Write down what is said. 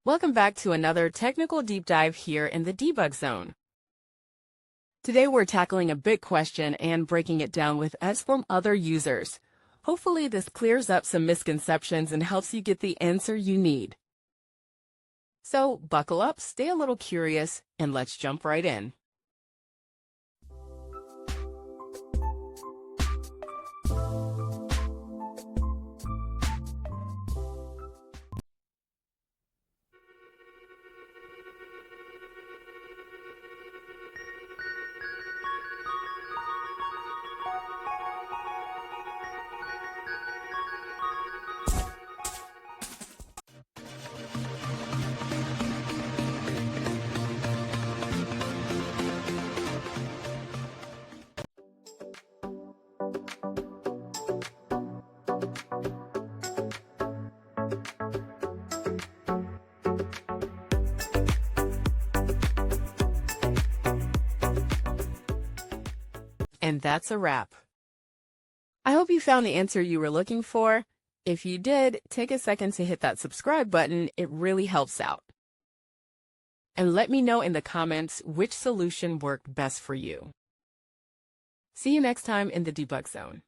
Welcome back to another technical deep dive here in the debug zone. Today we're tackling a big question and breaking it down with us from other users. Hopefully this clears up some misconceptions and helps you get the answer you need. So buckle up, stay a little curious, and let's jump right in. And that's a wrap. I hope you found the answer you were looking for. If you did, take a second to hit that subscribe button. It really helps out. And let me know in the comments which solution worked best for you. See you next time in the debug zone.